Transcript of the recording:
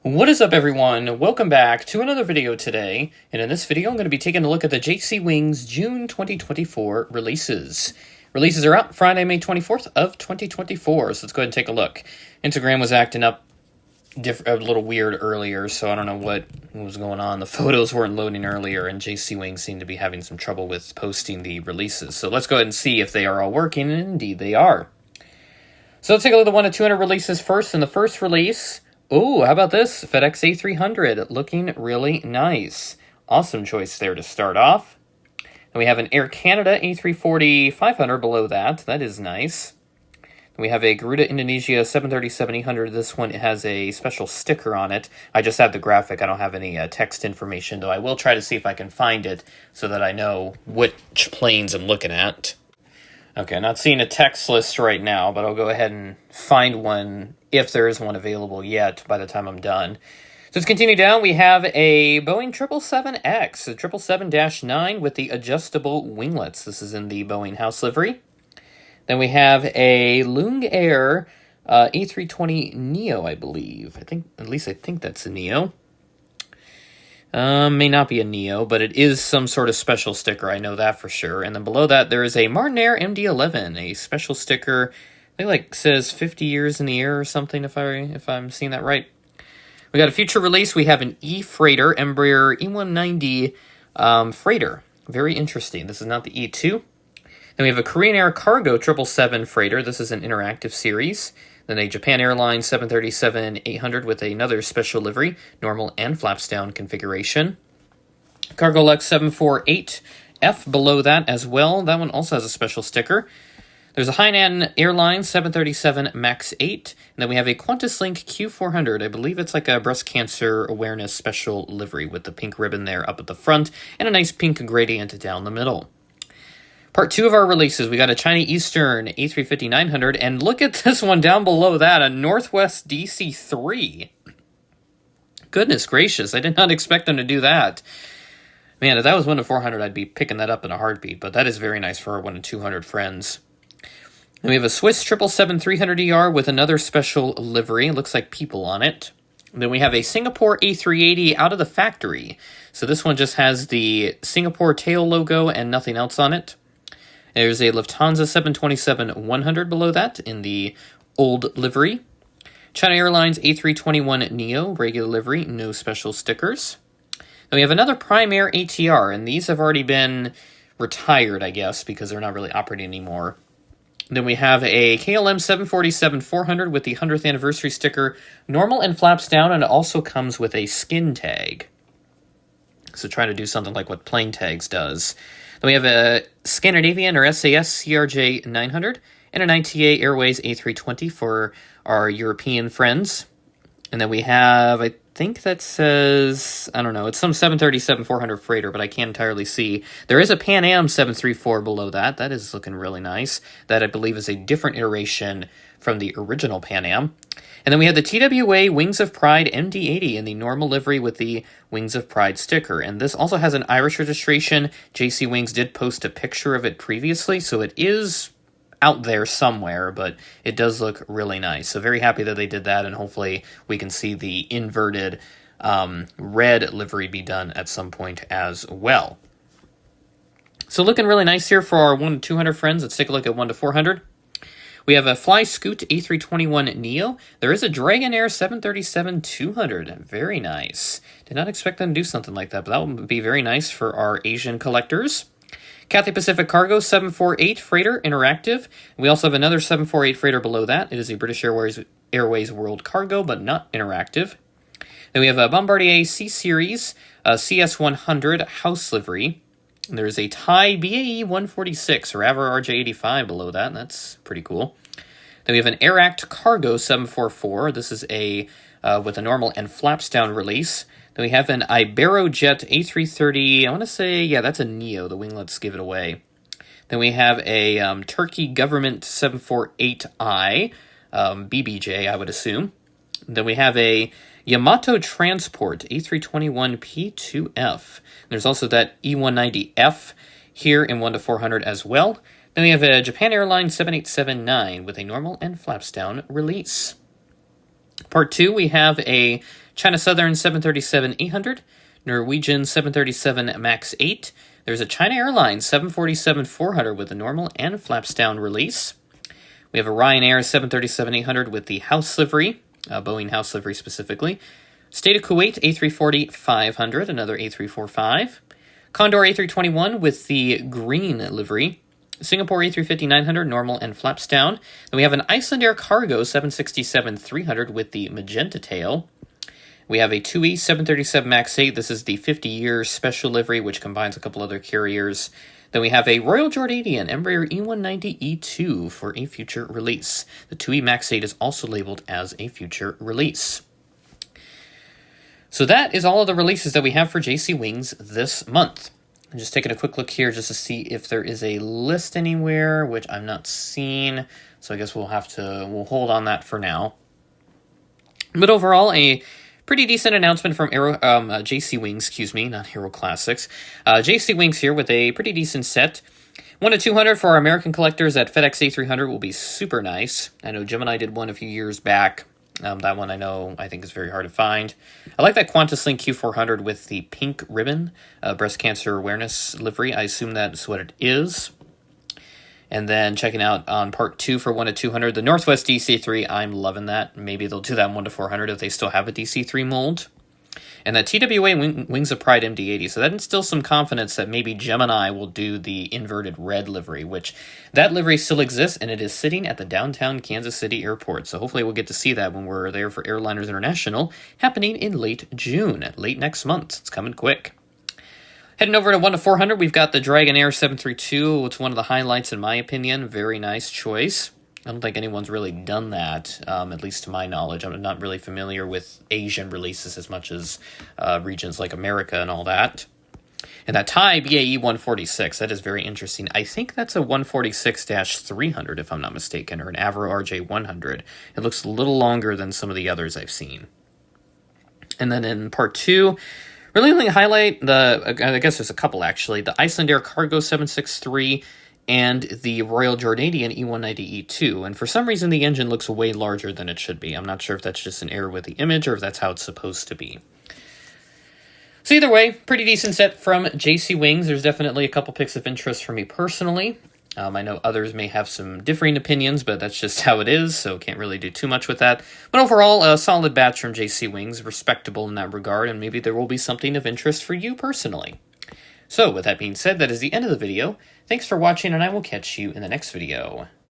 What is up, everyone? Welcome back to another video today, and in this video I'm going to be taking a look at the JC Wings June 2024 releases. Releases are out Friday, May 24th of 2024, so let's go ahead and take a look. Instagram was acting up a little weird earlier, so I don't know what was going on. The photos weren't loading earlier, and JC Wings seemed to be having some trouble with posting the releases. So let's go ahead and see if they are all working, and indeed they are. So let's take a look at the 1 to 200 releases first. In the first release, oh, how about this? FedEx A300, looking really nice. Awesome choice there to start off. Then we have an Air Canada A340-500 below that. That is nice. Then we have a Garuda Indonesia 737-800. This one has a special sticker on it. I just have the graphic. I don't have any text information, though I will try to see if I can find it so that I know which planes I'm looking at. Okay, not seeing a text list right now, but I'll go ahead and find one if there is one available yet by the time I'm done. So let's continue down. We have a Boeing 777X, a 777-9 with the adjustable winglets. This is in the Boeing house livery. Then we have a Lung Air A320 Neo, I believe. I think that's a Neo. May not be a Neo, but it is some sort of special sticker. I know that for sure. And then below that, there is a Martin MD-11, a special sticker. I think says 50 years in the air or something, if I'm seeing that right. We got a future release. We have an E-Freighter, Embraer E190 freighter. Very interesting. This is not the E2. Then we have a Korean Air Cargo 777 freighter. This is an interactive series. Then a Japan Airlines 737-800 with another special livery, normal and flaps down configuration. Cargolux 748F below that as well. That one also has a special sticker. There's a Hainan Airlines 737 MAX 8. And then we have a QantasLink Q400. I believe it's like a breast cancer awareness special livery with the pink ribbon there up at the front and a nice pink gradient down the middle. Part 2 of our releases, we got a China Eastern A350-900, and look at this one down below that, a Northwest DC-3. Goodness gracious, I did not expect them to do that. Man, if that was 1 to 400, I'd be picking that up in a heartbeat, but that is very nice for our 1 to 200 friends. And we have a Swiss 777-300ER with another special livery. It looks like people on it. And then we have a Singapore A380 out of the factory. So this one just has the Singapore tail logo and nothing else on it. There's a Lufthansa 727-100 below that in the old livery. China Airlines A321neo, regular livery, no special stickers. Then we have another Prime Air ATR, and these have already been retired, I guess, because they're not really operating anymore. Then we have a KLM 747-400 with the 100th anniversary sticker, normal and flaps down, and it also comes with a skin tag. So try to do something like what Plane Tags does. Then we have a Scandinavian or SAS CRJ 900 and an ITA Airways A320 for our European friends. And then we have, I think that says, I don't know, it's some 737-400 freighter, but I can't entirely see. There is a Pan Am 734 below that. That is looking really nice. That, I believe, is a different iteration from the original Pan Am. And then we have the TWA Wings of Pride MD-80 in the normal livery with the Wings of Pride sticker. And this also has an Irish registration. JC Wings did post a picture of it previously, so it is out there somewhere, but it does look really nice. So very happy that they did that, and hopefully we can see the inverted red livery be done at some point as well. So looking really nice here for our 1 to 200 friends. Let's take a look at 1 to 400. We have a Fly Scoot A321 Neo. There is a Dragonair 737-200. Very nice. Did not expect them to do something like that, but that would be very nice for our Asian collectors. Cathay Pacific Cargo 748 Freighter Interactive. We also have another 748 Freighter below that. It is a British Airways World Cargo, but not interactive. Then we have a Bombardier C-Series CS100 House Livery. There's a Thai BAE 146 or Avro RJ85 below that, and that's pretty cool. Then we have an Airact Cargo 744. This is a with a normal and flaps down release. Then we have an Iberojet A330. I want to say, yeah, that's a Neo. The winglets give it away. Then we have a Turkey Government 748i, BBJ, I would assume. Then we have a Yamato Transport A321P2F. There's also that E190F here in 1 to 400 as well. Then we have a Japan Airlines 787-9 with a normal and flaps down release. Part 2, we have a China Southern 737-800, Norwegian 737 MAX 8. There's a China Airlines 747-400 with the normal and flaps down release. We have a Ryanair 737-800 with the house livery, Boeing house livery specifically. State of Kuwait A340-500, another A345. Condor A321 with the green livery. Singapore A350-900, normal and flaps down. Then we have an Icelandair Cargo 767-300 with the magenta tail. We have a TUI 737 MAX 8. This is the 50-year special livery, which combines a couple other carriers. Then we have a Royal Jordanian Embraer E190-E2 for a future release. The TUI MAX 8 is also labeled as a future release. So that is all of the releases that we have for JC Wings this month. I'm just taking a quick look here just to see if there is a list anywhere, which I'm not seeing. So I guess we'll hold on that for now. But overall, a pretty decent announcement from JC Wings, not Aero Classics. JC Wings here with a pretty decent set. 1 of 200 for our American collectors at FedEx A300 will be super nice. I know Gemini did one a few years back. That one I think is very hard to find. I like that QantasLink Q400 with the pink ribbon, breast cancer awareness livery. I assume that's what it is. And then checking out on part 2 for 1 of 200, the Northwest DC3. I'm loving that. Maybe they'll do that 1 to 400 if they still have a DC3 mold. And that TWA Wings of Pride MD-80. So that instills some confidence that maybe Gemini will do the inverted red livery, which that livery still exists, and it is sitting at the downtown Kansas City airport. So hopefully we'll get to see that when we're there for Airliners International, happening in late June, late next month. It's coming quick. Heading over to 1 to 400, we've got the Dragonair 732. It's one of the highlights in my opinion. Very nice choice. I don't think anyone's really done that, at least to my knowledge. I'm not really familiar with Asian releases as much as regions like America and all that. And that Thai BAE 146, that is very interesting. I think that's a 146-300, if I'm not mistaken, or an Avro RJ 100. It looks a little longer than some of the others I've seen. And then in part 2, really only highlight I guess there's a couple actually, the Icelandair Cargo 763, and the Royal Jordanian E190-E2, and for some reason the engine looks way larger than it should be. I'm not sure if that's just an error with the image or if that's how it's supposed to be. So either way, pretty decent set from JC Wings. There's definitely a couple picks of interest for me personally. I know others may have some differing opinions, but that's just how it is, so can't really do too much with that. But overall, a solid batch from JC Wings, respectable in that regard, and maybe there will be something of interest for you personally. So, with that being said, that is the end of the video. Thanks for watching, and I will catch you in the next video.